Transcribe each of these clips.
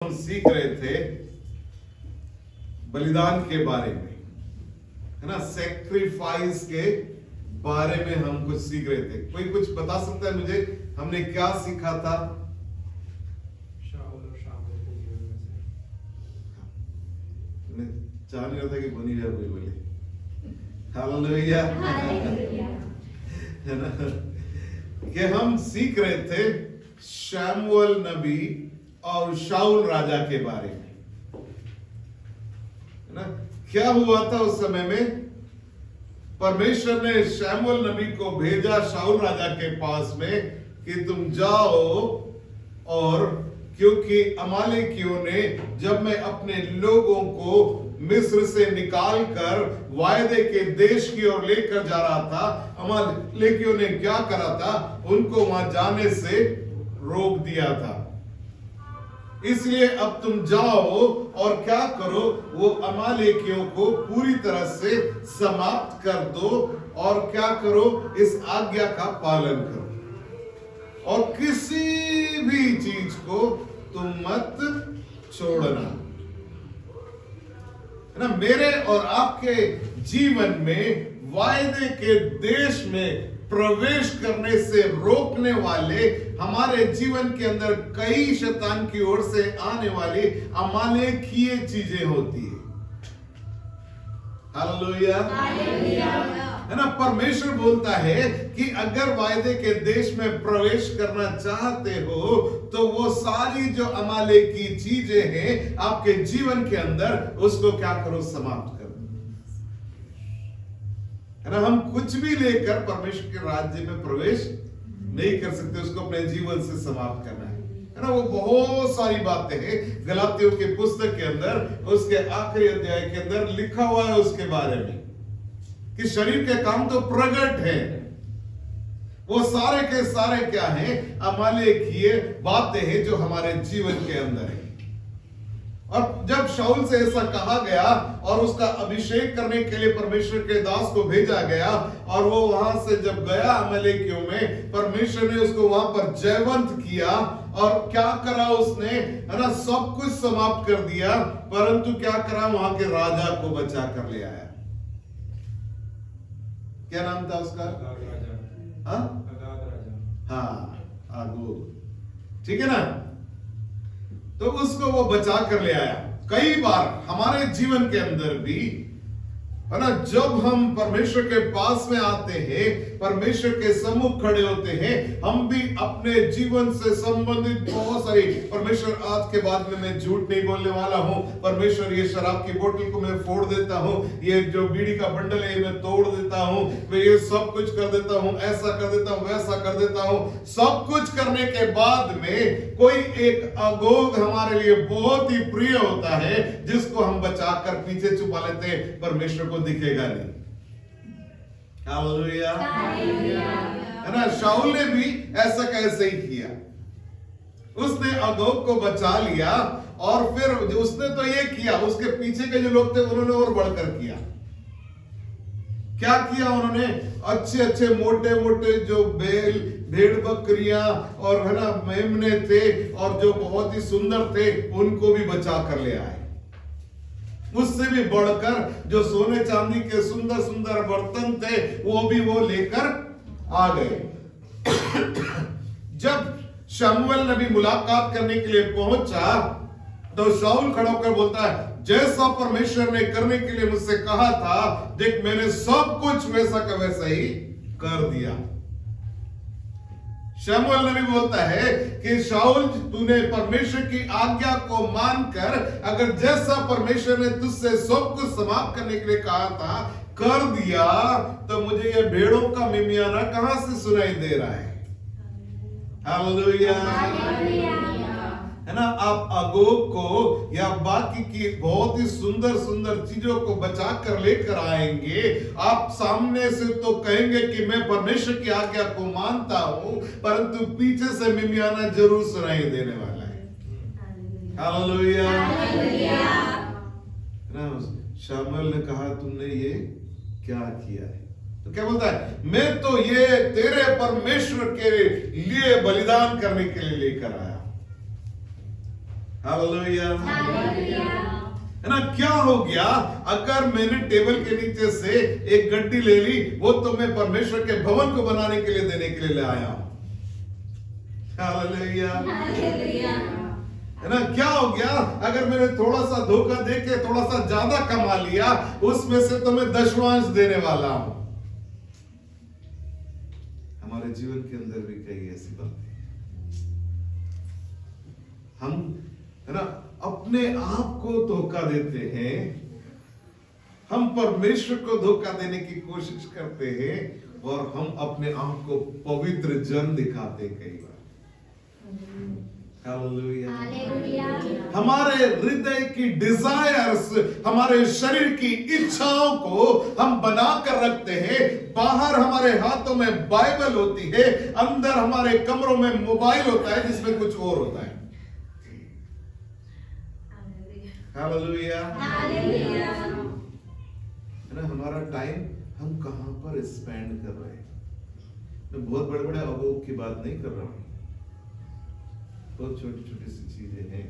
हम सीख रहे थे बलिदान के बारे में, है ना, सैक्रिफाइस के बारे में हम कुछ सीख रहे थे। कोई कुछ बता सकता है मुझे, हमने क्या सीखा था? शाऊल और शाऊल के जीवन में से मैं चाह नहीं रहा था कि बनी जाए कोई बोले हालेलुया, है ना, कि हम सीख रहे थे शमूएल नबी और शाऊल राजा के बारे में, है ना। क्या हुआ था उस समय में? परमेश्वर ने शमूएल नबी को भेजा शाऊल राजा के पास में कि तुम जाओ, और क्योंकि अमालेकियों ने, जब मैं अपने लोगों को मिस्र से निकाल कर वायदे के देश की ओर लेकर जा रहा था, अमालेकियों ने क्या करा था? उनको वहां जाने से रोक दिया था। इसलिए अब तुम जाओ और क्या करो, वो अमालेकियों को पूरी तरह से समाप्त कर दो, और क्या करो, इस आज्ञा का पालन करो, और किसी भी चीज को तुम मत छोड़ना, है ना। मेरे और आपके जीवन में वायदे के देश में प्रवेश करने से रोकने वाले हमारे जीवन के अंदर कई शैतान की ओर से आने वाली अमालेकीय चीजें होती है। हालेलुया, है ना। परमेश्वर बोलता है कि अगर वायदे के देश में प्रवेश करना चाहते हो तो वो सारी जो अमालेकी चीजें हैं आपके जीवन के अंदर, उसको क्या करो, समाप्त करो, है ना। हम कुछ भी लेकर परमेश्वर के राज्य में प्रवेश नहीं कर सकते, उसको अपने जीवन से समाप्त करना है ना। वो बहुत सारी बातें हैं गलातियों की पुस्तक के अंदर, उसके आखिरी अध्याय के अंदर लिखा हुआ है उसके बारे में कि शरीर के काम तो प्रगट है, वो सारे के सारे क्या हैं? अमालेकीय बातें हैं जो हमारे जीवन के अंदर है। और जब शाऊल से ऐसा कहा गया और उसका अभिषेक करने के लिए परमेश्वर के दास को भेजा गया, और वो वहां से जब गया अमालेकियों में, परमेश्वर ने उसको वहां पर जयवंत किया, और क्या करा उसने, है ना, सब कुछ समाप्त कर दिया, परंतु क्या करा, वहां के राजा को बचा कर ले आया। क्या नाम था उसका? हाँ, आगोग, ठीक है ना। तो उसको वो बचा कर ले आया। कई बार हमारे जीवन के अंदर भी, है ना, जब हम परमेश्वर के पास में आते हैं, परमेश्वर के सम्मुख खड़े होते हैं, हम भी अपने जीवन से संबंधित बहुत सारी, परमेश्वर आज के बाद में मैं झूठ नहीं बोलने वाला हूं, परमेश्वर ये शराब की बोतल को मैं फोड़ देता हूं, ये जो बीड़ी का बंडल है मैं तोड़ देता हूं, मैं ये सब कुछ कर देता हूं, ऐसा कर देता हूं, वैसा कर देता हूं। सब कुछ करने के बाद में कोई एक अगोग हमारे लिए बहुत ही प्रिय होता है, जिसको हम बचाकर पीछे छुपा लेते हैं, परमेश्वर को दिखेगा नहीं। हालेलुया, है ना। शाऊल ने भी ऐसा कैसे ही किया, उसने अगोग को बचा लिया, और फिर उसने तो ये किया, उसके पीछे के जो लोग थे उन्होंने और बढ़कर किया। क्या किया उन्होंने? अच्छे अच्छे मोटे मोटे जो बैल, भेड़ बकरियां और, है ना, मेमने थे, और जो बहुत ही सुंदर थे, उनको भी बचा कर ले आए। उससे भी बढ़कर जो सोने चांदी के सुंदर सुंदर बर्तन थे, वो भी वो लेकर आ गए। जब शमूएल नबी मुलाकात करने के लिए पहुंचा, तो शाऊल खड़ा होकर बोलता है, जैसा परमेश्वर ने करने के लिए मुझसे कहा था, देख मैंने सब कुछ वैसा का वैसा ही कर दिया। शमूएल नबी बोलता है कि शाऊल, तूने परमेश्वर की आज्ञा को मानकर, अगर जैसा परमेश्वर ने तुझसे सब कुछ समाप्त करने के लिए कहा था कर दिया, तो मुझे ये भेड़ों का मिमियाना कहां से सुनाई दे रहा है? हालेलुया, है ना। आप अगोग को या बाकी की बहुत ही सुंदर सुंदर चीजों को बचा कर लेकर आएंगे, आप सामने से तो कहेंगे कि मैं परमेश्वर की आज्ञा को मानता हूं, परंतु पीछे से मिमियाना जरूर सुनाई देने वाला है। हालेलुया, ना। शमूएल ने कहा, तुमने ये क्या किया है? तो क्या बोलता है? मैं तो ये तेरे परमेश्वर के लिए बलिदान करने के लिए लेकर आया। हालेलुया। है ना, क्या हो गया अगर मैंने टेबल के नीचे से एक गड्डी ले ली, वो तो मैं परमेश्वर के भवन को बनाने के लिए देने के लिए ले आया हूं। हालेलुया। है ना, क्या हो गया अगर मैंने थोड़ा सा धोखा देके थोड़ा सा ज्यादा कमा लिया, उसमें से तो मैं दशमांश देने वाला हूं। हमारे जीवन के अंदर भी कई ऐसी बातें हम, है ना, अपने आप को धोखा देते हैं, हम परमेश्वर को धोखा देने की कोशिश करते हैं और हम अपने आप को पवित्र जन दिखाते हैं कई बार। हालेलुया। हमारे हृदय की डिजायर्स, हमारे शरीर की इच्छाओं को हम बनाकर रखते हैं। बाहर हमारे हाथों में बाइबल होती है, अंदर हमारे कमरों में मोबाइल होता है जिसमें कुछ और होता है। हालेलुया। है ना, हमारा टाइम हम कहां पर स्पेंड कर रहे हैं। मैं बहुत बड़े बड़े अवोग की बात नहीं कर रहा हूं, बहुत छोटी छोटी सी चीजें हैं।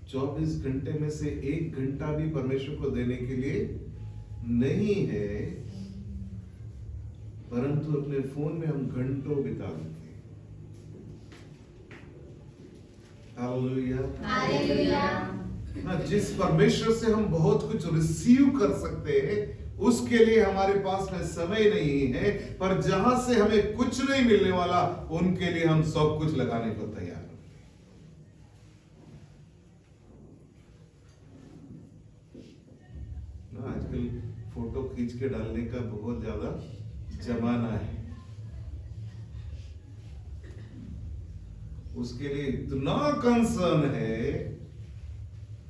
24 घंटे में से 1 घंटा भी परमेश्वर को देने के लिए नहीं है, परंतु अपने फोन में हम घंटों बिता देते हैं। हालेलुया। ना, जिस परमेश्वर से हम बहुत कुछ रिसीव कर सकते हैं, उसके लिए हमारे पास में समय नहीं है, पर जहां से हमें कुछ नहीं मिलने वाला, उनके लिए हम सब कुछ लगाने को तैयार हैं। आजकल फोटो खींच के डालने का बहुत ज्यादा जमाना है, उसके लिए इतना कंसर्न है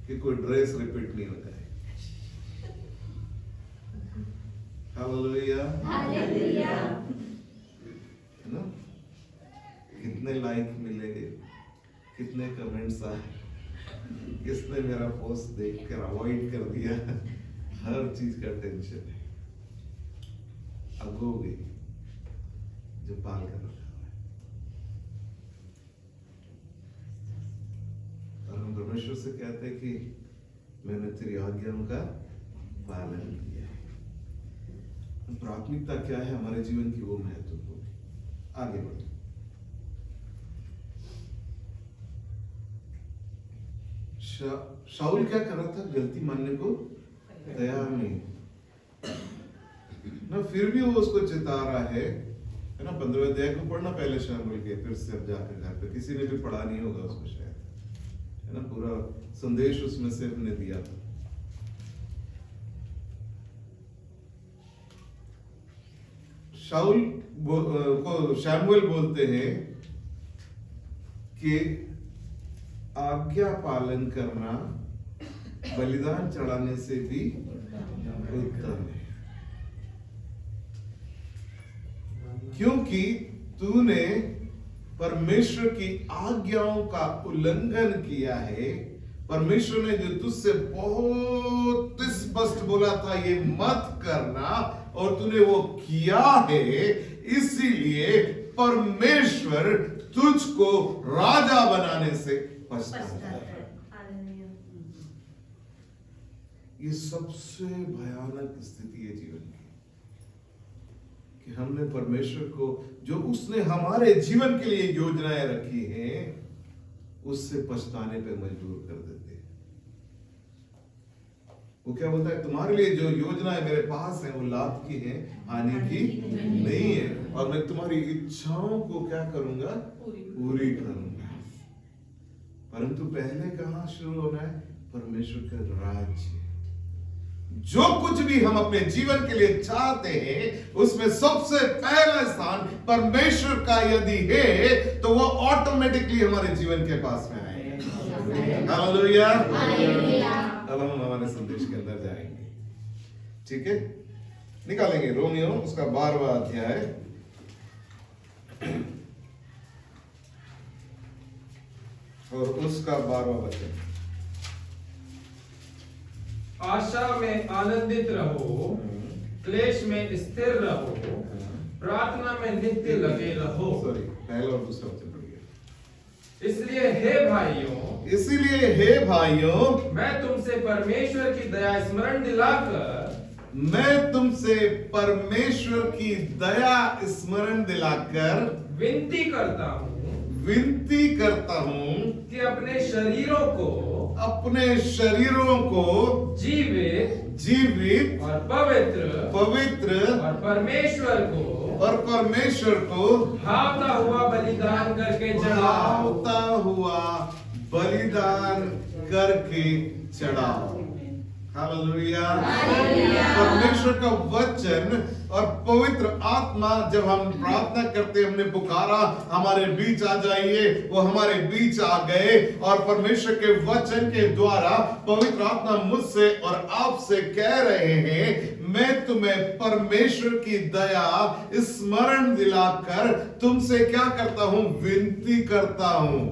कि कोई ड्रेस रिपीट नहीं हो जाए। हालेलुया। है ना, कितने लाइक मिले, कितने कमेंट्स आए, किसने मेरा पोस्ट देखकर अवॉइड कर दिया, हर चीज का टेंशन है। अगोगे जो पाल कर रखा है, और हम परमेश्वर से कहते हैं कि मैंने तेरी आज्ञाओं का पालन किया है। प्राथमिकता क्या है हमारे जीवन की, वो महत्वपूर्ण है। आगे बढ़ो। शाऊल क्या कर रहा था? गलती मानने को तैयार नहीं ना, फिर भी वो उसको चिता रहा है ना। 15वें अध्याय को पढ़ना पहले शाऊल के, फिर से अब जाकर घर पे, किसी ने भी पढ़ा नहीं होगा उसको शायद, है ना, पूरा संदेश उसमें से उसने दिया था। शाऊल को शमूएल बोलते हैं कि आज्ञा पालन करना बलिदान चढ़ाने से भी उत्तम है, क्योंकि तूने परमेश्वर की आज्ञाओं का उल्लंघन किया है। परमेश्वर ने जो तुझसे बहुत स्पष्ट बोला था ये मत करना, और तूने वो किया है, इसीलिए परमेश्वर तुझको राजा बनाने से पछताता है। ये सबसे भयानक स्थिति है जीवन की, कि हमने परमेश्वर को, जो उसने हमारे जीवन के लिए योजनाएं रखी हैं, उससे पछताने पे मजबूर कर देते हैं। वो क्या बोलता है? तुम्हारे लिए जो योजनाएं मेरे पास हैं वो लाभ की हैं, हानि की नहीं है, और मैं तुम्हारी इच्छाओं को क्या करूंगा? पूरी करूंगा। परंतु पहले कहां शुरू होना है? परमेश्वर का राज्य। जो कुछ भी हम अपने जीवन के लिए चाहते हैं, उसमें सबसे पहला स्थान परमेश्वर का यदि है, तो वो ऑटोमेटिकली हमारे जीवन के पास में आएगा। हालेलुया। अब हम हमारे संदेश के अंदर जाएंगे, ठीक है? निकालेंगे रोमियो उसका 12वां अध्याय, और उसका 12वां वचन। आशा में आनंदित रहो, क्लेश में स्थिर रहो, प्रार्थना में नित्य लगे रहो। सॉरी, पहला और दूसरा वचन पढ़िए। इसलिए हे भाइयों, इसीलिए हे भाइयों, मैं तुमसे परमेश्वर की दया स्मरण दिलाकर मैं तुमसे परमेश्वर की दया स्मरण दिलाकर विनती करता हूँ विनती करता हूं कि अपने शरीरों को अपने शरीरों को जीवित और पवित्र और परमेश्वर को भावता हुआ बलिदान करके चढ़ाओ। भावता हुआ बलिदान करके चढ़ाओ। हालेलुया। परमेश्वर का वचन और पवित्र आत्मा जब हम प्रार्थना करते, हमने पुकारा हमारे बीच आ जाइए, वो हमारे बीच आ गए और परमेश्वर के वचन के द्वारा पवित्र आत्मा मुझसे और आपसे कह रहे हैं, मैं तुम्हें परमेश्वर की दया स्मरण दिलाकर तुमसे क्या करता हूं, विनती करता हूं।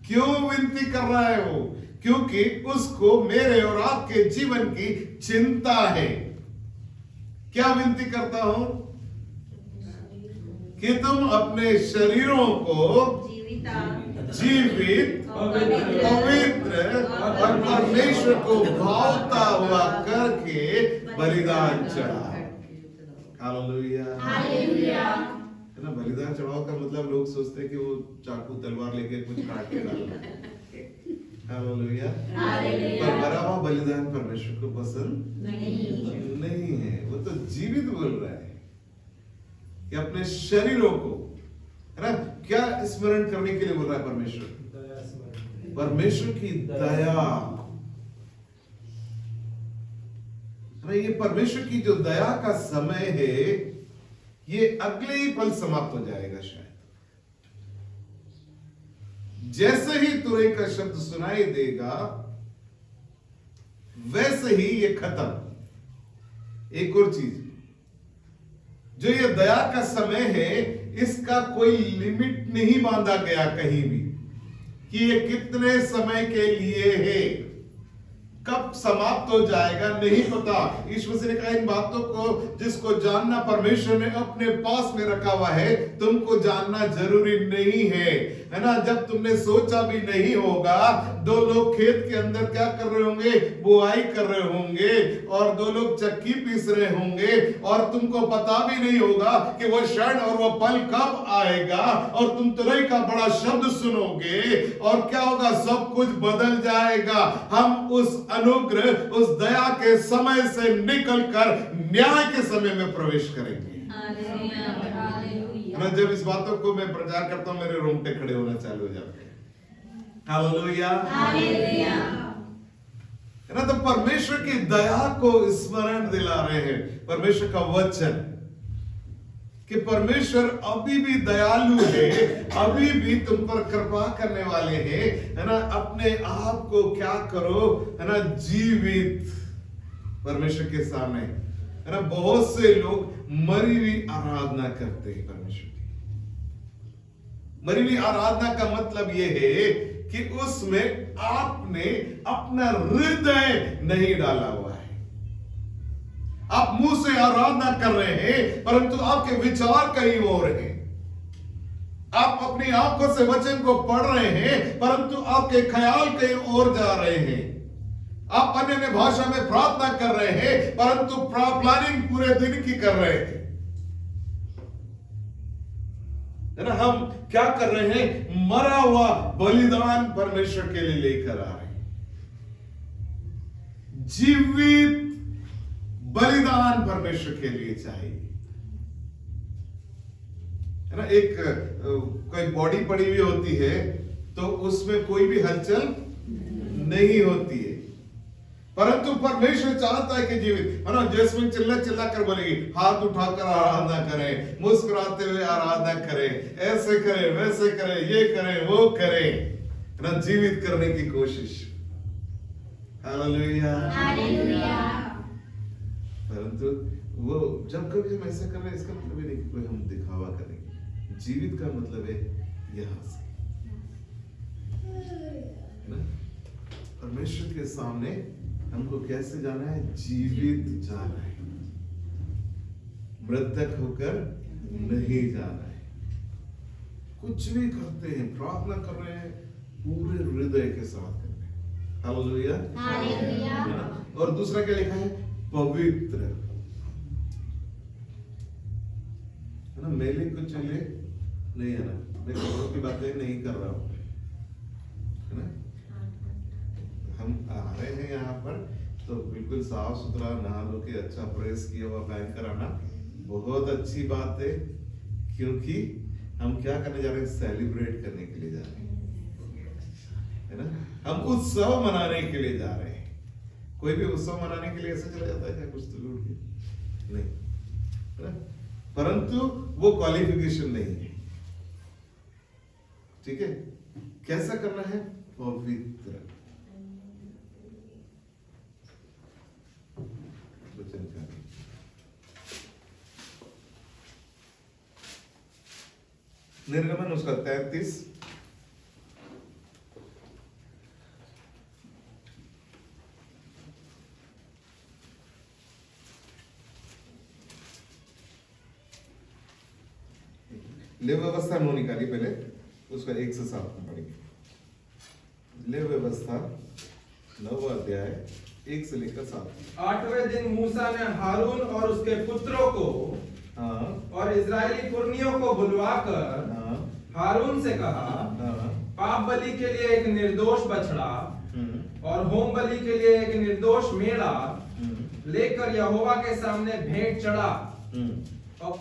क्यों विनती कर रहा है वो? क्योंकि उसको मेरे और आपके जीवन की चिंता है। क्या विनती करता हूं? कि तुम अपने शरीरों को जीवित, पवित्र और परमेश्वर को भावता हुआ करके बलिदान चढ़ाओ। हालेलुया। है ना, बलिदान चढ़ाओ का मतलब लोग सोचते हैं कि वो चाकू तलवार लेके कुछ काट के डालना। हालेलुया। पर मरा हुआ बलिदान परमेश्वर को पसंद नहीं है। वो तो जीवित बोल रहा है कि अपने शरीरों को, है ना, क्या स्मरण करने के लिए बोल रहा है परमेश्वर? परमेश्वर की दया। ये परमेश्वर की जो दया का समय है, ये अगले ही पल समाप्त हो जाएगा शायद। जैसे ही तुरई का शब्द सुनाई देगा, वैसे ही ये खत्म। एक और चीज, जो ये दया का समय है, इसका कोई लिमिट नहीं बांधा गया कहीं भी कि ये कितने समय के लिए है, कब समाप्त हो जाएगा नहीं पता। यीशु मसीह ने कहा, इन बातों को जिसको जानना परमेश्वर ने अपने पास में रखा हुआ है, तुमको जानना जरूरी नहीं है ना। जब तुमने सोचा भी नहीं होगा, दो लोग खेत के अंदर क्या कर रहे होंगे, बुआई कर रहे होंगे, और दो लोग चक्की पीस रहे होंगे, और तुमको पता भी नहीं होगा कि वो क्षण और वो पल कब आएगा, और तुम तुरई का बड़ा शब्द सुनोगे, और क्या होगा, सब कुछ बदल जाएगा। हम उस अनुग्रह, उस दया के समय से निकलकर न्याय के समय में प्रवेश करेंगे। मैं जब इस बातों को मैं प्रचार करता हूं, मेरे रोंगटे खड़े होना चालू हो जाते हैं। हालेलुया। है ना, तो परमेश्वर की दया को स्मरण दिला रहे हैं, परमेश्वर का वचन, कि परमेश्वर अभी भी दयालु है, अभी भी तुम पर कृपा करने वाले हैं। है ना, अपने आप को क्या करो, है ना, जीवित परमेश्वर के सामने। है ना, बहुत से लोग मरी हुई आराधना करते हैं परमेश्वर की। मरी हुई आराधना का मतलब यह है कि उसमें आपने अपना हृदय नहीं डाला हुआ है। आप मुंह से आराधना कर रहे हैं, परंतु आपके विचार कहीं और हैं। आप अपनी आंखों से वचन को पढ़ रहे हैं, परंतु आपके ख्याल कहीं और जा रहे हैं। आप अन्य भाषा में प्रार्थना कर रहे हैं, परंतु प्लानिंग पूरे दिन की कर रहे हैं। है ना, हम क्या कर रहे हैं, मरा हुआ बलिदान परमेश्वर के लिए लेकर आ रहे हैं। जीवित बलिदान परमेश्वर के लिए चाहिए। है ना, एक कोई बॉडी पड़ी हुई होती है तो उसमें कोई भी हलचल नहीं होती है, परंतु परमेश्वर चाहता है कि जीवित, है ना, जैस्मिन चिल्ला चिल्ला कर बोलेगी, हाथ उठाकर आराधना करें, मुस्कुराते हुए आराधना करें, ऐसे करें, वैसे करें, ये करें, वो करें, है ना, जीवित करने की कोशिश। हालेलुया। परंतु वो जब कभी हम ऐसा कर रहे हैं, इसका मतलब नहीं कि कोई हम दिखावा करेंगे। जीवित का मतलब है यहां से, है ना, परमेश्वर के सामने हमको कैसे जाना है, जीवित जाना है, मृतक होकर नहीं जाना है। कुछ भी करते हैं, प्रार्थना कर रहे हैं, पूरे हृदय के साथ करते हैं। हालेलुया। हालेलुया। और दूसरा क्या लिखा है? पवित्र, है ना। मेले कुछ चले नहीं है ना, मैं कपड़ों की बातें नहीं कर रहा हूं, है ना। हम आ रहे हैं यहाँ पर तो बिल्कुल साफ सुथरा नहा लो के अच्छा प्रेस किया हुआ पहन कर आना बहुत अच्छी बात है, क्योंकि हम क्या करने जा रहे हैं? सेलिब्रेट करने के लिए जा रहे हैं, है ना। हम उत्सव मनाने के लिए जा रहे हैं। कोई भी उत्सव मनाने के लिए ऐसे चला जाता है क्या? कुछ तो लूट के नहीं, है ना। परंतु वो क्वालिफिकेशन नहीं है, ठीक है। कैसा करना है? पवित्र वचन का। निर्गमन उसका 33 ले व्यवस्था नो निकाली पहले, उसका 1 से 7 में पढ़ेंगे। ले व्यवस्था 9वां अध्याय 1 से लेकर 7। 8वें दिन मूसा ने हारून और उसके पुत्रों को हाँ और इजरायली पुरनियों को बुलवाकर हाँ हारून से कहा, हाँ पाप बलि के लिए एक निर्दोष बछड़ा और होम बलि के लिए एक निर्दोष मेढ़ा लेकर यहोवा के सामने भेंट चढ़ा। और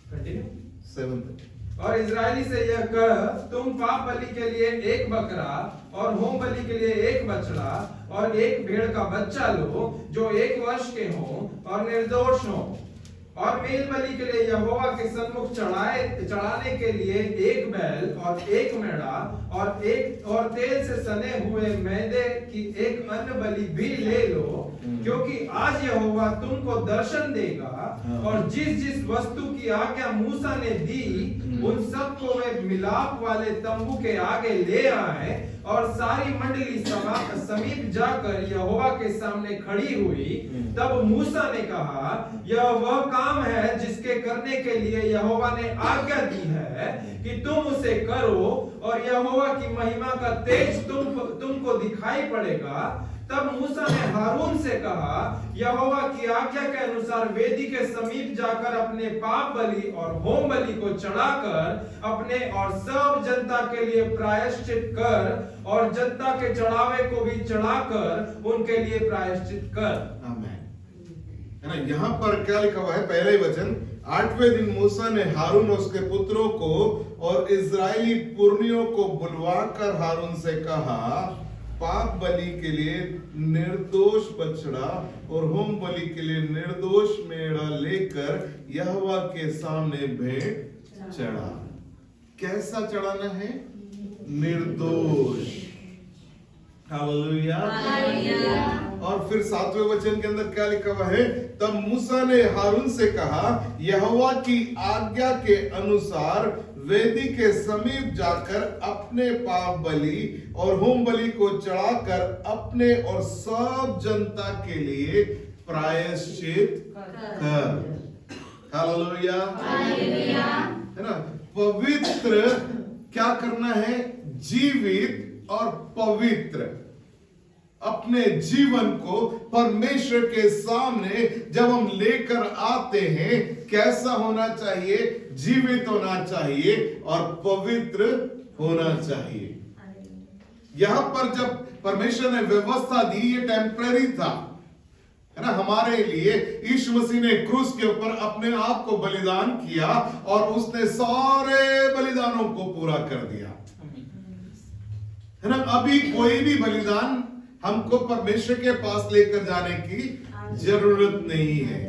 कंटिन्यू। 7 और इजरायली से यह कह, तुम पाप बलि के लिए एक बकरा और होम बलि के लिए एक बछड़ा और एक भेड़ का बच्चा लो जो 1 वर्ष के हो और निर्दोष हो, और मेल बलि के लिए यहोवा के सम्मुख चढ़ाने के लिए एक बैल और एक मेढ़ा और तेल से सने हुए मैदे की एक अन्न बलि भी ले लो, क्योंकि आज यहोवा तुमको दर्शन देगा और जिस जिस वस्तु की आज्ञा मूसा ने दी उन सबको वे मिलाप वाले तंबू के आगे ले आए। और सारी मंडली समीप जाकर यहोवा के सामने खड़ी हुई। तब मूसा ने कहा, यह वह काम है जिसके करने के लिए यहोवा ने आज्ञा दी है कि तुम उसे करो, और यहोवा की महिमा का तेज तुमको दिखाई पड़ेगा। तब मूसा ने हारून से कहा, यहोवा की आज्ञा के अनुसार वेदी के समीप जाकर अपने पाप बलि और होम बलि को चढ़ाकर अपने और सब जनता के लिए प्रायश्चित कर, और जनता के चढ़ावे को भी चढ़ाकर उनके लिए प्रायश्चित कर। आमीन। है ना। यहाँ पर क्या लिखा हुआ है? पहले ही वचन, 8वें दिन मूसा ने हारून और उसके पुत्रों को और इजरायली पुरनियों को बुलवाकर हारून से कहा, पाप बलि के लिए निर्दोष बछड़ा और होम बलि के लिए निर्दोष मेढ़ा लेकर यहोवा के सामने भेंट चढ़ा। कैसा चढ़ाना है? निर्दोष। हालेलुया। और फिर 7वें वचन के अंदर क्या लिखा हुआ है? तब मूसा ने हारून से कहा, यहोवा की आज्ञा के अनुसार वेदी के समीप जाकर अपने पाप बलि और होम बलि को चढ़ाकर अपने और सब जनता के लिए प्रायश्चित कर। हालेलुया। है ना। पवित्र क्या करना है? जीवित और पवित्र अपने जीवन को परमेश्वर के सामने जब हम लेकर आते हैं, कैसा होना चाहिए? जीवित होना चाहिए और पवित्र होना चाहिए। यहां पर जब परमेश्वर ने व्यवस्था दी, ये टेम्पररी था, है ना। हमारे लिए यीशु मसीह ने क्रूस के ऊपर अपने आप को बलिदान किया और उसने सारे बलिदानों को पूरा कर दिया, है ना। अभी कोई भी बलिदान हमको परमेश्वर के पास लेकर जाने की जरूरत नहीं है,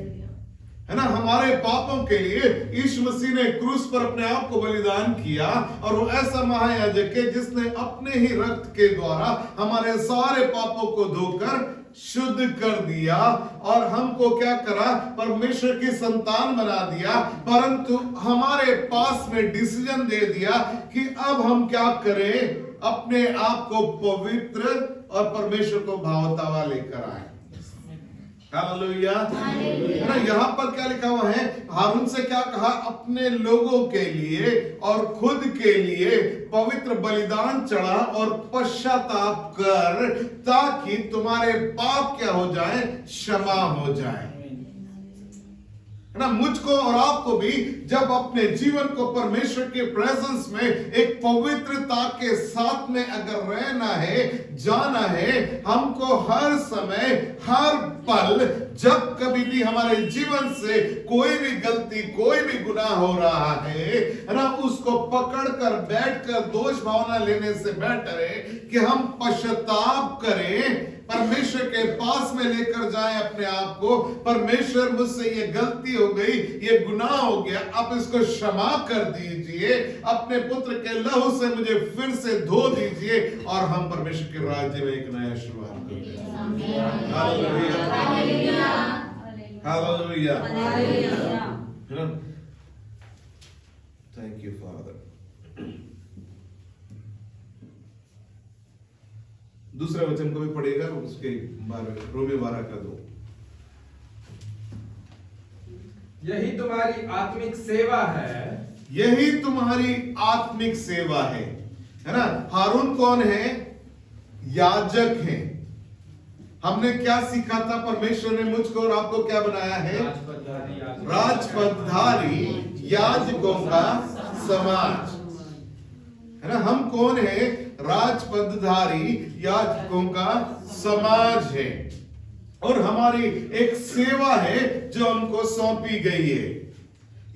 है ना। हमारे पापों के लिए यीशु मसीह ने क्रूस पर अपने आप को बलिदान किया, और वो ऐसा महायाजक है जिसने अपने ही रक्त के द्वारा हमारे सारे पापों को धोकर शुद्ध कर दिया और हमको क्या करा? परमेश्वर की संतान बना दिया। परंतु हमारे पास में डिसीजन दे दिया कि अब हम क्या करें? अपने आप को पवित्र और परमेश्वर को भावतावा लेकर आए। हालेलुया। ना यहाँ पर क्या लिखा हुआ है, हारून से क्या कहा, अपने लोगों के लिए और खुद के लिए पवित्र बलिदान चढ़ा और पश्चाताप कर, ताकि तुम्हारे पाप क्या हो जाए, क्षमा हो जाए। है ना, मुझको और आपको भी जब अपने जीवन को परमेश्वर के प्रेजेंस में एक पवित्रता के साथ में अगर रहना है, जाना है, हमको हर समय हर पल जब कभी भी हमारे जीवन से कोई भी गलती, कोई भी गुनाह हो रहा है ना, उसको पकड़कर बैठकर दोष भावना लेने से बेहतर है कि हम पश्चाताप करें, परमेश्वर के पास में लेकर जाएं अपने आप को। परमेश्वर, मुझसे ये गलती हो गई, ये गुनाह हो गया, आप इसको क्षमा कर दीजिए, अपने पुत्र के लहू से मुझे फिर से धो दीजिए और हम परमेश्वर के राज्य में एक नया शुरुआत करते हैं। Hallelujah, hallelujah, thank you father. दूसरे वचन को भी पढ़ेगा, उसके रोमे 12 का 2। यही तुम्हारी आत्मिक सेवा है, यही तुम्हारी आत्मिक सेवा है ना। हारून कौन है? याजक है। हमने क्या सीखा था? परमेश्वर ने मुझको और आपको क्या बनाया है? राजपदधारी याजकों का समाज, है ना। हम कौन है? राजपदधारी याजकों का समाज है, और हमारी एक सेवा है जो हमको सौंपी गई है।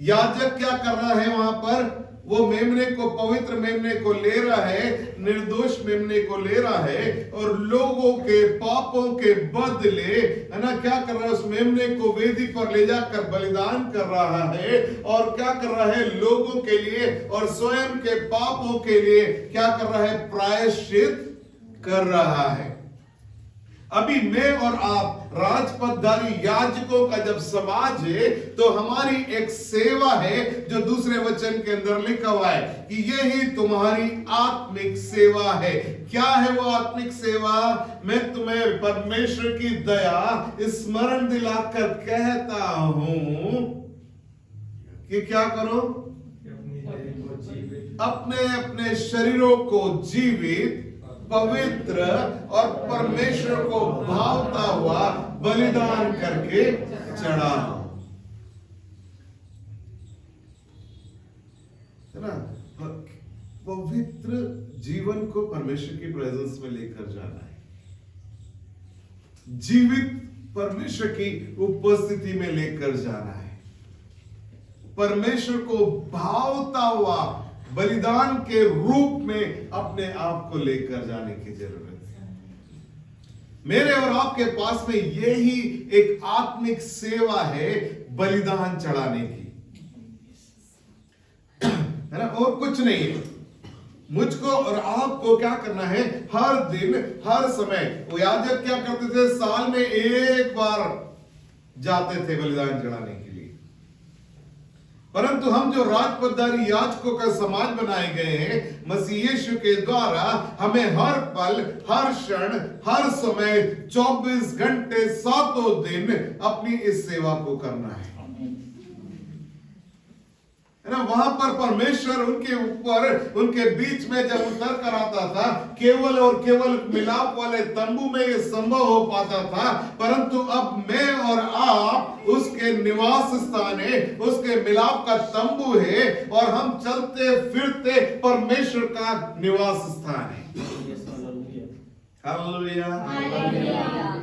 याजक क्या कर रहा है वहां पर? वो मेमने को, पवित्र मेमने को ले रहा है, निर्दोष मेमने को ले रहा है, और लोगों के पापों के बदले, है ना, क्या कर रहा है? उस मेमने को वेदी पर ले जाकर बलिदान कर रहा है, और क्या कर रहा है? लोगों के लिए और स्वयं के पापों के लिए क्या कर रहा है? प्रायश्चित कर रहा है। अभी मैं और आप राजपदधारी याजकों का जब समाज है, तो हमारी एक सेवा है जो दूसरे वचन के अंदर लिखा हुआ है कि यही तुम्हारी आत्मिक सेवा है। क्या है वो आत्मिक सेवा? मैं तुम्हें परमेश्वर की दया स्मरण दिलाकर कहता हूं कि क्या करो? अपने अपने शरीरों को जीवित, पवित्र और परमेश्वर को भावता हुआ बलिदान करके चढ़ाओ, है ना। पवित्र जीवन को परमेश्वर की प्रेजेंस में लेकर जाना है, जीवित परमेश्वर की उपस्थिति में लेकर जाना है, परमेश्वर को भावता हुआ बलिदान के रूप में अपने आप को लेकर जाने की जरूरत है। मेरे और आपके पास में यही एक आत्मिक सेवा है, बलिदान चढ़ाने की, है ना, और कुछ नहीं है। मुझको और आपको क्या करना है? हर दिन, हर समय। वो याजक क्या करते थे? साल में एक बार जाते थे बलिदान चढ़ाने के लिए। परंतु हम जो राजपदधारी याजकों का समाज बनाए गए हैं, मसीह यीशु के द्वारा हमें हर पल, हर क्षण, हर समय 24 घंटे 7 दिन अपनी इस सेवा को करना है ना। वहां पर परमेश्वर उनके ऊपर, उनके बीच में जब उतर कर आता था, केवल और केवल मिलाप वाले तंबू में ये संभव हो पाता था। परंतु अब मैं और आप उसके निवास स्थान है, उसके मिलाप का तंबू है, और हम चलते फिरते परमेश्वर का निवास स्थान है। हालेलुया।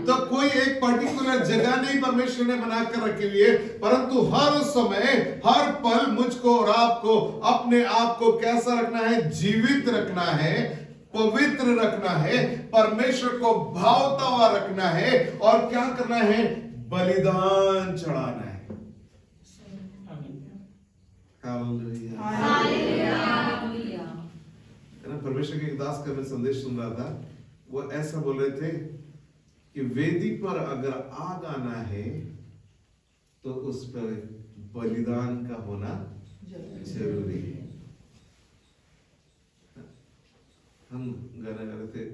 तो कोई एक पर्टिकुलर जगह नहीं परमेश्वर ने बनाकर रखी हुई है, परंतु हर समय, हर पल मुझको और आपको अपने आप को कैसा रखना है? जीवित रखना है, पवित्र रखना है, परमेश्वर को भावता हुआ रखना है, और क्या करना है? बलिदान चढ़ाना है। हालेलुया। परमेश्वर के एक दास का मैं संदेश सुन रहा था, वो ऐसा बोल रहे थे कि वेदी पर अगर आग आना है तो उस पर बलिदान का होना जरूरी है। हम गाना गा रहे थे,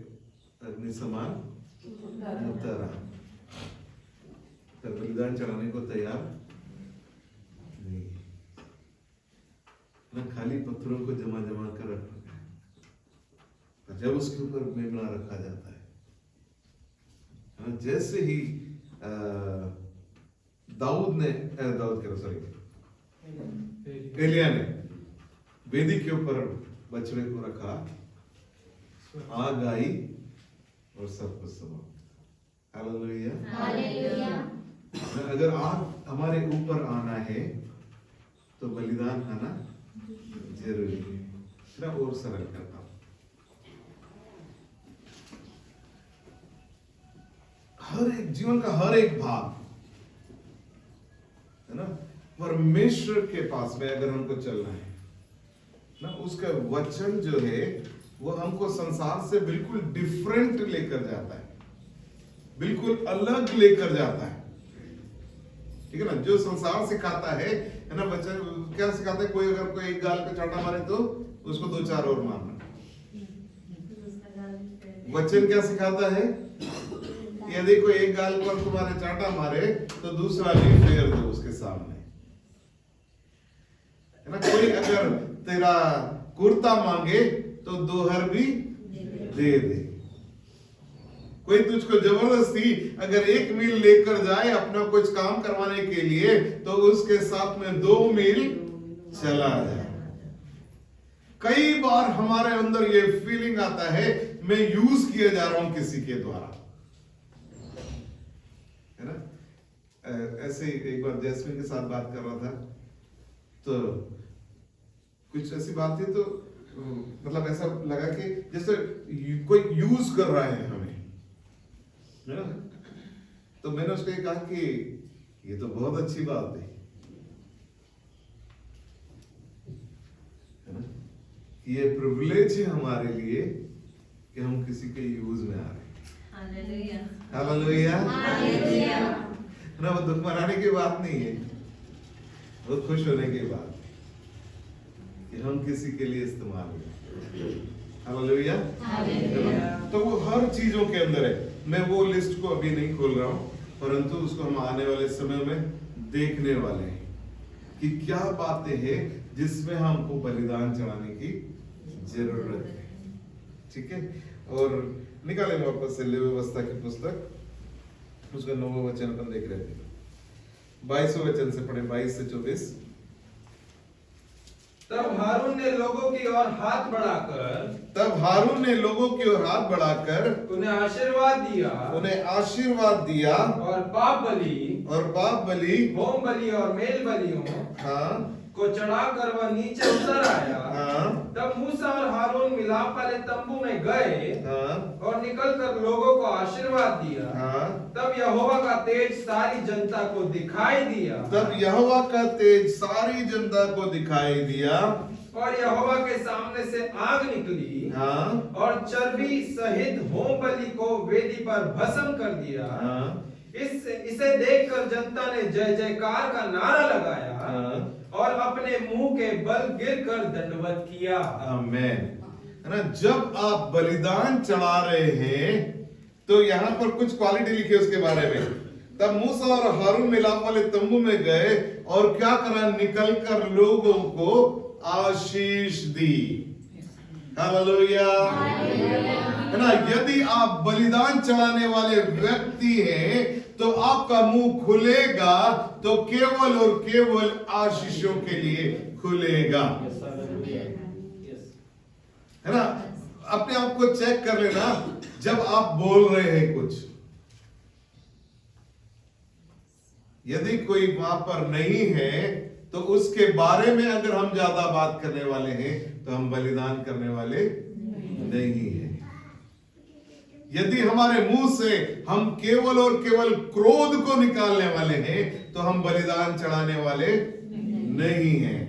अग्नि समान उतरा, बलिदान चढ़ाने को तैयार नहीं, ना खाली पत्थरों को जमा जमा कर रखा है, तो जब उसके ऊपर मेमना रखा जाता है, जैसे ही एलिया ने वेदी के ऊपर बछड़े को रखा, आग आई और सब कुछ समाप्त। हालेलुया। अगर आग हमारे ऊपर आना है तो बलिदान आना जरूरी है। मैं और सरल करता हूं, हर एक जीवन का हर एक भाग है ना, परमेश्वर के पास में अगर हमको चलना है ना, उसका वचन जो है वो हमको संसार से बिल्कुल डिफरेंट लेकर जाता है, बिल्कुल अलग लेकर जाता है, ठीक है ना। जो संसार सिखाता है ना, वचन क्या सिखाता है, कोई अगर कोई एक गाल पे चाटा मारे तो उसको 2-4 और मारना। वचन क्या सिखाता है, यदि कोई एक गाल पर तुम्हारे चाटा मारे तो दूसरा भी फेर दो उसके सामने, है ना। कोई अगर तेरा कुर्ता मांगे तो 2 हर भी दे दे। कोई तुझको जबरदस्ती अगर 1 मील लेकर जाए अपना कुछ काम करवाने के लिए तो उसके साथ में 2 मील चला जाए। कई बार हमारे अंदर ये फीलिंग आता है मैं यूज किया जा रहा हूं किसी के द्वारा, है ना। ऐसे एक बार जैस्मिन के साथ बात कर रहा था तो कुछ ऐसी बात थी, तो मतलब ऐसा लगा कि जैसे कोई यूज कर रहा है हमें, है ना। तो मैंने उसको कहा कि ये तो बहुत अच्छी बात है ना, ये प्रिविलेज है हमारे लिए कि हम किसी के यूज में आ रहे हैं। हालेलुया। ना वो दुख मनाने की बात नहीं है, वो खुश होने की बात कि हम किसी के लिए इस्तेमाल हुए। हालेलुया। तो वो हर चीजों के अंदर है। मैं वो लिस्ट को अभी नहीं खोल रहा हूं, परंतु उसको हम आने वाले समय में देखने वाले हैं कि क्या बातें हैं जिसमें हमको बलिदान चढ़ाने की जरूरत है, ठीक है। और निकालें वापस से लेवी व्यवस्था की पुस्तक, उसका 9वां वचन अपन देख रहे थे, 22वें वचन से पढ़े, 22 से 24। तब हारून ने लोगों की ओर हाथ बढ़ाकर उन्हें आशीर्वाद दिया और पाप बलि होम बलि और मेल बलियों को चढ़ाकर वह नीचे उतर आया। तब मूसा और हारून मिलाप वाले तंबू में गए और निकलकर लोगों को आशीर्वाद दिया। तब यहोवा का तेज सारी जनता को दिखाई दिया और यहोवा के सामने से आग निकली और चर्बी सहित होम बलि को वेदी पर भस्म कर दिया। इसे देखकर जनता ने जय जयकार का नारा लगाया और अपने मुंह के बल गिरकर दंडवत किया। आमीन। है ना, जब आप बलिदान चढ़ा रहे हैं तो यहाँ पर कुछ क्वालिटी लिखी है उसके बारे में। तब मूसा और हारून मिलाप वाले तंबू में गए और क्या करा, निकलकर लोगों को आशीष दी। हालेलुया। है ना, यदि आप बलिदान चढ़ाने वाले व्यक्ति हैं तो आपका मुंह खुलेगा तो केवल और केवल आशीषों के लिए खुलेगा, है ना। अपने आप को चेक कर लेना, जब आप बोल रहे हैं कुछ, यदि कोई वहां पर नहीं है तो उसके बारे में अगर हम ज्यादा बात करने वाले हैं तो हम बलिदान करने वाले नहीं हैं। यदि हमारे मुंह से हम केवल और केवल क्रोध को निकालने वाले हैं तो हम बलिदान चढ़ाने वाले नहीं हैं।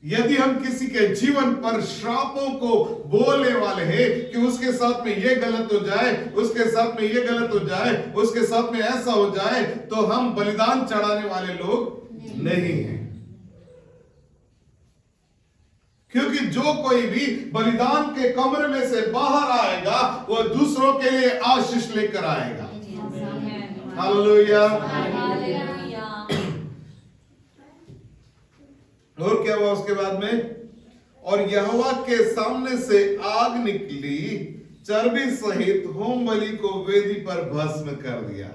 यदि हम किसी के जीवन पर श्रापों को बोलने वाले हैं कि उसके साथ में ये गलत हो जाए, उसके साथ में ये गलत हो जाए, उसके साथ में ऐसा हो जाए, तो हम बलिदान चढ़ाने वाले लोग नहीं हैं। क्योंकि जो कोई भी बलिदान के कमरे में से बाहर आएगा वो दूसरों के लिए आशीष लेकर आएगा। हालेलुया। और क्या हुआ उसके बाद में? और यहोवा के सामने से आग निकली, चर्बी सहित होम बलि को वेदी पर भस्म कर दिया।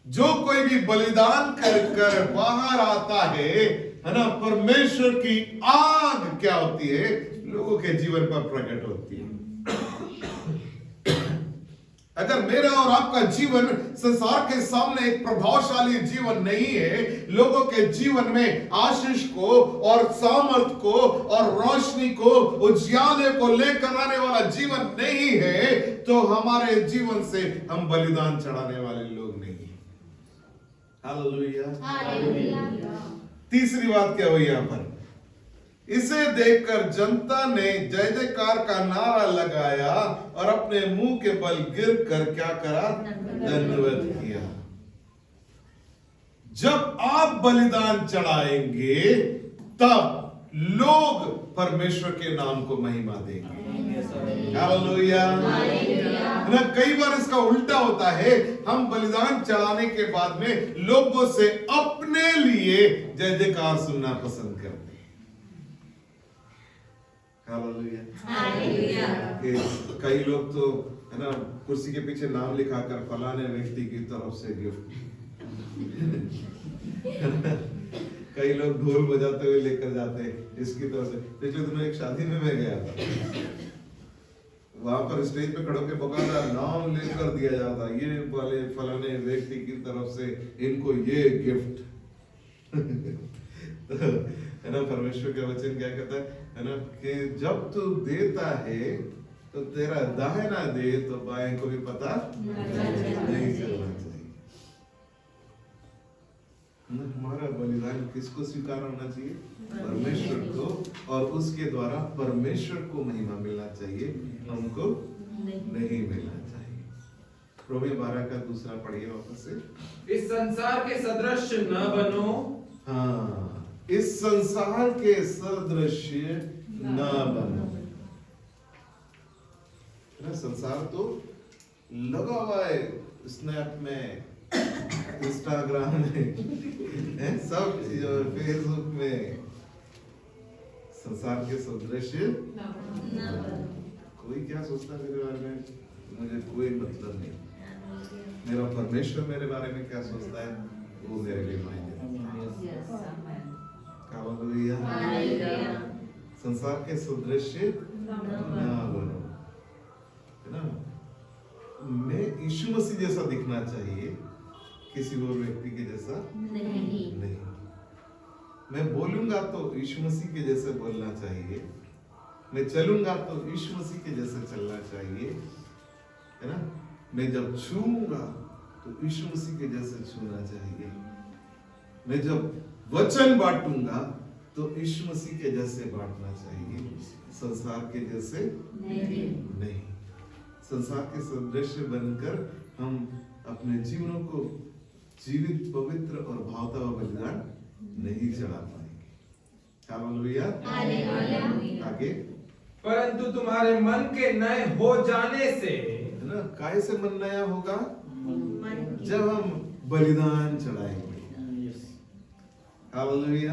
जो कोई भी बलिदान कर बाहर आता है ना, परमेश्वर की आग क्या होती है? लोगों के जीवन पर प्रकट होती है। अगर मेरा और आपका जीवन संसार के सामने एक प्रभावशाली जीवन नहीं है, लोगों के जीवन में आशीष को और सामर्थ को और रोशनी को, उजियाले को लेकर आने वाला जीवन नहीं है, तो हमारे जीवन से हम बलिदान चढ़ाने वाले लोग नहीं हैं। हालेलुया। तीसरी बात क्या हुई यहां पर? इसे देखकर जनता ने जय जयकार का नारा लगाया और अपने मुंह के बल गिरकर क्या करा? दंडवत किया। जब आप बलिदान चढ़ाएंगे तब लोग परमेश्वर के नाम को महिमा देंगे। हालेलुया। ना कई बार इसका उल्टा होता है, हम बलिदान चढ़ाने के बाद में लोगों से अपने लिए जय जयकार सुनना पसंद करते हैं। हालेलुया। कई लोग तो है ना, कुर्सी के पीछे नाम लिखाकर फलाने व्यक्ति की तरफ से गिफ्ट। कई लोग ढोल बजाते हुए लेकर जाते हैं इसकी तरफ से। पिछले दिनों एक शादी में मैं गया था, वहां पर स्टेज पे खड़े होकर बकायदा नाम लेकर दिया जाता, ये वाले फलाने व्यक्ति की तरफ से इनको ये गिफ्ट। है ना, परमेश्वर का वचन क्या कहता है ना, कि जब तू देता है तो तेरा दाहिना दे तो बाएं को भी पता नहीं चलना चाहिए। हमारा बलिदान किसको स्वीकार होना चाहिए? परमेश्वर को, और उसके द्वारा परमेश्वर को महिमा मिलना चाहिए, हमको नहीं मिलना चाहिए। रोमी 12 का दूसरा पढ़िए वापस से। इस संसार के सदृश न बनो। हाँ, इस संसार के सदृश न बनो। संसार तो लगा हुआ है स्नैप में, इंस्टाग्राम में, सब फेसबुक में। संसार के सदृश कोई क्या सोचता है मेरे बारे में, मुझे कोई मतलब नहीं। मेरा परमेश्वर मेरे बारे में क्या सोचता है वो मेरे लिए मायने रखता है। संसार के सदृश ना बनो, है ना। मैं यीशु मसीह जैसा दिखना चाहिए, किसी और व्यक्ति के जैसा नहीं। मैं बोलूंगा तो यीशु मसीह के जैसे बोलना चाहिए, मैं चलूंगा तो यीशु मसीह के जैसे चलना चाहिए, है ना। मैं जब छूऊंगा तो यीशु मसीह के जैसे छूना चाहिए। मैं जब वचन बांटूंगा तो यीशु मसीह के जैसे बांटना चाहिए, संसार के जैसे नहीं। संसार के सदृश बनकर हम अपने जीवनों को जीवित, पवित्र और भावता हुआ बलिदान नहीं चढ़ा पाएंगे। हालेलुया। आगे, परंतु तुम्हारे मन के नए हो जाने से, है ना, काहे से मन नया होगा? जब हम बलिदान चढ़ाएंगे। हालेलुया।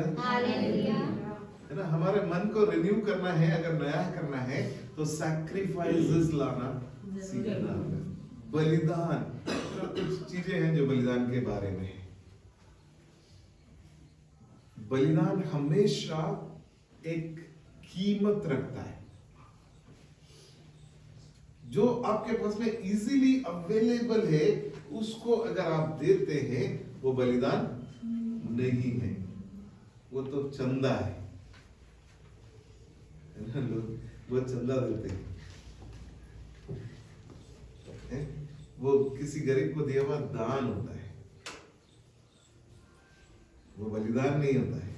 है ना, हमारे मन को रिन्यू करना है, अगर नया करना है तो सैक्रिफाइसेस लाना सीखना है। बलिदान, कुछ चीजें हैं जो बलिदान के बारे में है। बलिदान हमेशा एक कीमत रखता है। जो आपके पास में इजीली अवेलेबल है उसको अगर आप देते हैं, वो बलिदान नहीं है, वो तो चंदा है। लोग वो चंदा देते हैं, वो किसी गरीब को दिया हुआ दान होता है, वो बलिदान नहीं होता है।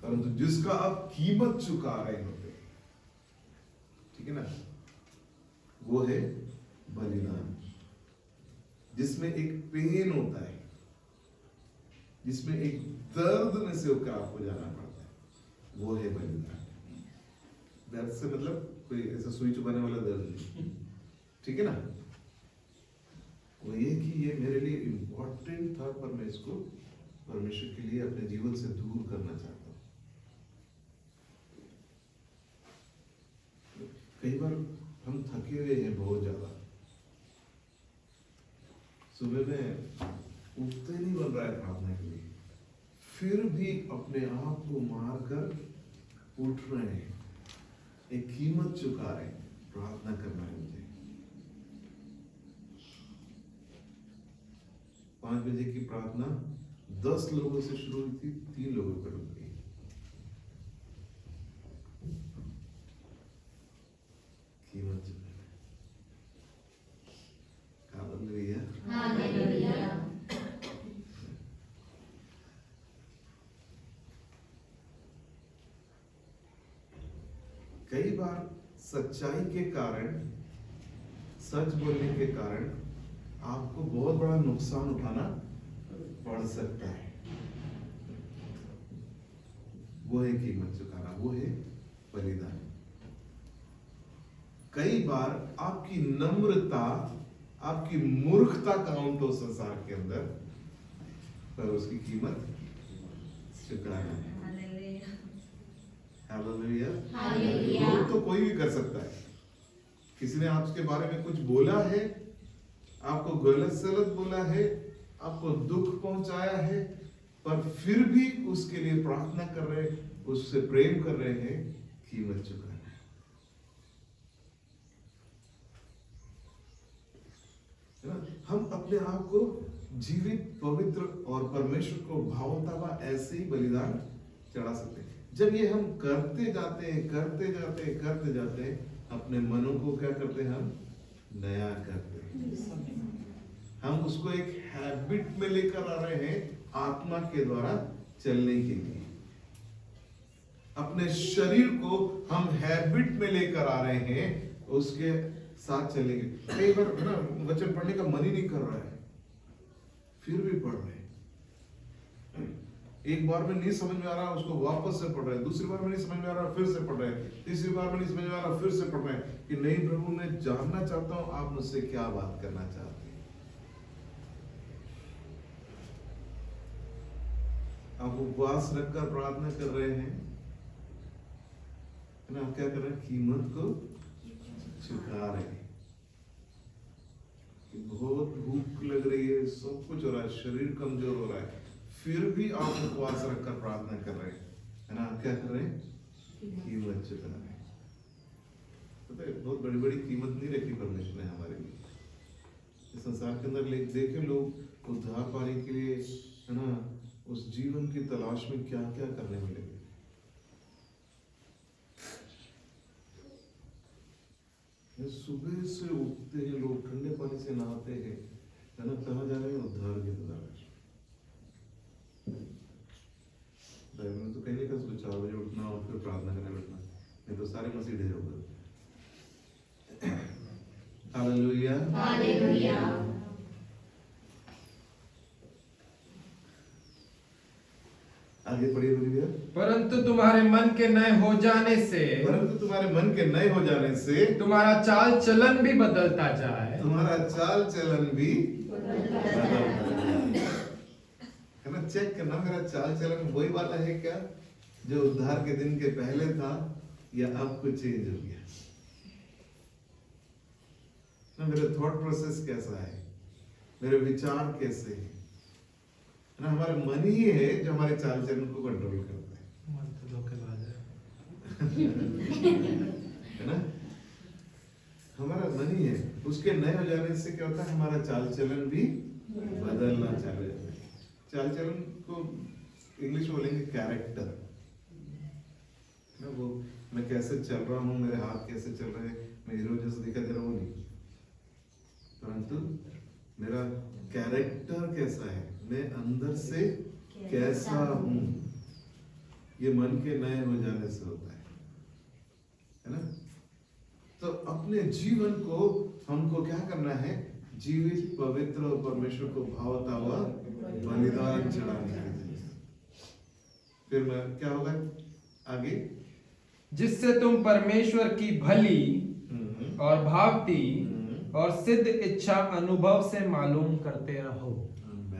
परंतु जिसका आप कीमत चुका रहे होते हैं, ठीक है ना, वो है बलिदान, जिसमें एक पेन होता है, जिसमें एक दर्द में से होकर आपको जाना पड़ता है, वो है बलिदान। दर्द से मतलब कोई ऐसा सुई चुभाने वाला दर्द नहीं, ठीक है ना। वो ये कि ये मेरे लिए इंपॉर्टेंट था पर मैं इसको परमेश्वर के लिए अपने जीवन से दूर करना चाहता हूं। कई बार हम थके हुए हैं बहुत ज्यादा, सुबह में उठते नहीं बन रहा है प्रार्थना के लिए, फिर भी अपने आप को मारकर उठ रहे हैं, एक कीमत चुका रहे हैं, प्रार्थना करना है मुझे। 5 बजे की प्रार्थना 10 लोगों से शुरू हुई थी, 3 लोगों पर रुक गई। कीमत चुका है। हालेलुया। हालेलुया। कई बार सच्चाई के कारण, सच बोलने के कारण आपको बहुत बड़ा नुकसान उठाना पड़ सकता है। वो है कीमत चुकाना, वो है बलिदान। कई बार आपकी नम्रता, आपकी मूर्खता काउंट हो संसार के अंदर, पर उसकी कीमत चुकाना है। हालेलुया। हालेलुया। लोग तो कोई भी कर सकता है। किसी ने आपके बारे में कुछ बोला है, आपको गलत सलत बोला है, आपको दुख पहुंचाया है, पर फिर भी उसके लिए प्रार्थना कर रहे हैं, उससे प्रेम कर रहे हैं, कीमत चुकाना है। ना? हम अपने आप को जीवित, पवित्र और परमेश्वर को भावता हुआ ऐसे ही बलिदान चढ़ा सकते हैं। जब ये हम करते जाते हैं, करते जाते हैं, करते जाते हैं, अपने मनों को क्या करते हैं, हम नया करते हैं। हम उसको एक हैबिट में लेकर आ रहे हैं, आत्मा के द्वारा चलने के लिए। अपने शरीर को हम हैबिट में लेकर आ रहे हैं, उसके साथ चलने के। कई बार ना वचन पढ़ने का मन ही नहीं कर रहा है, फिर भी पढ़ रहे हैं। एक बार में नहीं समझ में आ रहा, उसको वापस से पढ़ रहे हैं। दूसरी बार में नहीं समझ में आ रहा, फिर से पढ़ रहे हैं। तीसरी बार में नहीं समझ में आ रहा, फिर से पढ़ रहे हैं कि नहीं प्रभु, मैं जानना चाहता हूं आप मुझसे क्या बात करना चाहते हैं। आप उपवास रखकर प्रार्थना कर रहे हैं ना, आप क्या कर रहे हैं, कीमत को चुका रहे हैं। बहुत भूख लग रही है, सब कुछ हो रहा है, शरीर कमजोर हो रहा है, फिर भी आप उपवास रखकर प्रार्थना कर रहे हैं, है ना। आप क्या कर रहे हैं, कीमत चुका रहे हैं। पता है, बहुत बड़ी बड़ी कीमत नहीं रखी परमेश्वर ने हमारे लिए। इस संसार के अंदर देखे लोग उद्धार पाने के लिए, है ना, उस जीवन की तलाश में क्या क्या करने में लगे। सुबह से उठते हैं लोग, ठंडे पानी से नहाते हैं, है ना, कहाँ जा रहे हैं, उद्धार की तलाश। बाइबल तो कहने का 4 बजे उठना और फिर प्रार्थना करने बैठना, नहीं तो सारे मसीह ढेर हो गए। हालेलुया। हालेलुया। आगे पढ़िए बोलिए। परंतु तुम्हारे मन के नए हो जाने से, परंतु तुम्हारे मन के नए हो जाने से तुम्हारा चाल चलन भी बदलता जाए। तुम्हारा चाल चलन भी बदलता जाए। है ना, चेक करना, मेरा चाल चलन वही वाला है क्या जो उद्धार के दिन के पहले था, या अब कुछ चेंज हो गया ना। मेरा थॉट प्रोसेस कैसा है, मेरे विचार कैसे हैं, है ना। हमारा मन ही है जो हमारे चाल चलन को कंट्रोल करता है। मन तो धोखेबाज है ना, हमारा मन ही है। उसके नए हो जाने से क्या होता है, हमारा चाल चलन भी बदलना चालू हो जाता है। चाल चलन को इंग्लिश में बोलेंगे कैरेक्टर, ना। वो मैं कैसे चल रहा हूँ, मेरे हाथ कैसे चल रहे हैं, मैं हीरो जैसा दिखाई दे रहा हूँ, नहीं, परंतु मेरा कैरेक्टर कैसा है, मैं अंदर से कैसा हूँ, ये मन के नए हो जाने से होता है ना। तो अपने जीवन को हमको क्या करना है, जीवित, पवित्र और परमेश्वर को भावता हुआ बलिदान चढ़ाने के लिए। फिर मैं क्या होगा आगे, जिससे तुम परमेश्वर की भली और भावती और सिद्ध इच्छा अनुभव से मालूम करते रहो। है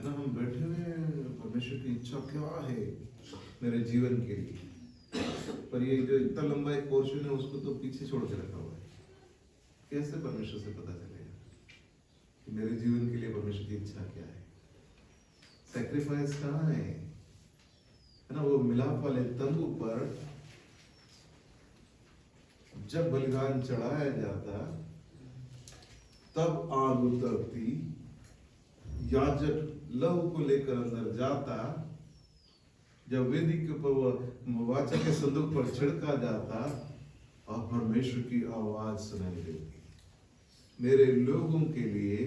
ना। हम बैठे परमेश्वर की इच्छा क्या है मेरे जीवन के लिए। पर ये जो इतना लंबा एक पोर्शन है उसको तो पीछे छोड़ के रखा हुआ है। कैसे परमेश्वर से पता चलेगा कि मेरे जीवन के लिए परमेश्वर की इच्छा क्या है? सैक्रिफाइस कहाँ है ना? वो मिलाप वाले तंबू पर जब बलिदान चढ़ाया जाता तब आग उतरती, याजक लहू को लेकर अंदर जाता, जब वेदी के ऊपर वो वाचा के संदूक पर छिड़का जाता और परमेश्वर की आवाज सुनाई देती, मेरे लोगों के लिए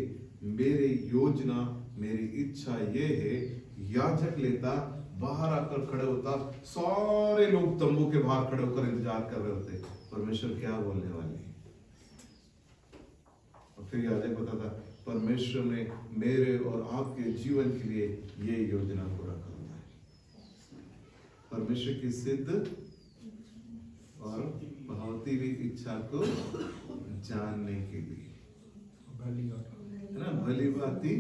मेरी योजना, मेरी इच्छा ये है। याजक लेता, बाहर आकर खड़े होता, सारे लोग तंबू के बाहर खड़े होकर इंतजार कर रहे होते परमेश्वर क्या बोलने वाले हैं। और फिर याजक बताता परमेश्वर ने मेरे और आपके जीवन के लिए ये योजना पूरा करना है। परमेश्वर की सिद्ध और बढ़ती हुई इच्छा को जानने के लिए, है ना, भली भांति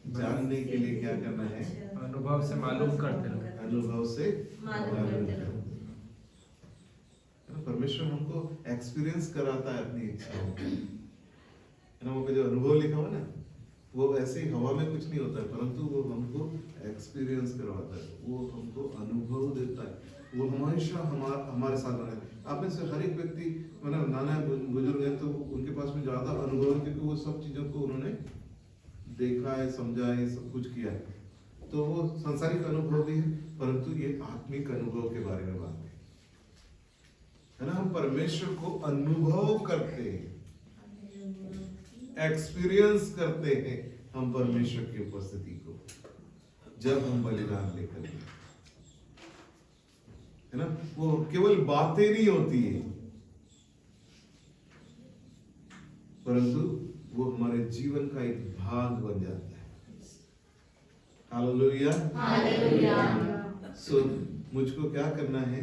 जानने के लिए क्या करना है? अनुभव से मालूम करते रहो। अनुभव से मालूम करो। परमेश्वर हमको एक्सपीरियंस कराता है अपनी इच्छाओं को, है ना। वो जो अनुभव लिखा हुआ ना, वो ऐसे ही हवा में कुछ नहीं होता है, परंतु वो हमको एक्सपीरियंस करवाता है, वो हमको अनुभव देता है। वो हमेशा हमारे साथ बना है। आप में से हर एक व्यक्ति, मतलब नाना बुजुर्ग हैं तो उनके पास में ज्यादा अनुभव है, क्योंकि वो सब चीजों को उन्होंने देखा है, समझा है, सब कुछ किया है। तो वो सांसारिक अनुभव भी है, परंतु ये आत्मिक अनुभव के बारे में बात है ना। हम परमेश्वर को अनुभव करते हैं, एक्सपीरियंस करते हैं हम परमेश्वर की उपस्थिति को, जब हम बलिदान लेकर, है ना। वो केवल बातें नहीं होती है, परंतु वो हमारे जीवन का एक भाग बन जाता है। Hallelujah, hallelujah. सो मुझको क्या करना है?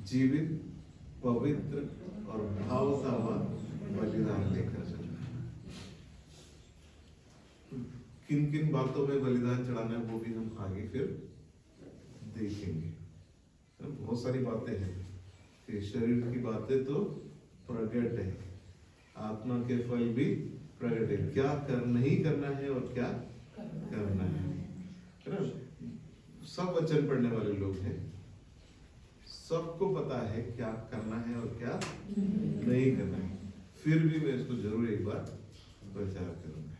जीवित, पवित्र और भावता हुआ बलिदान लेकर चलना है। किन किन बातों में बलिदान चढ़ाना है वो भी हम आगे फिर देखेंगे। बहुत सारी बातें हैं कि शरीर की बातें तो प्रकट है, आत्मा के फल भी प्रकट है। क्या नहीं करना है और क्या करना है ना। सब वचन पढ़ने वाले लोग हैं, सबको पता है क्या करना है और क्या नहीं करना है, फिर भी मैं इसको जरूर एक बार प्रचार करूंगा।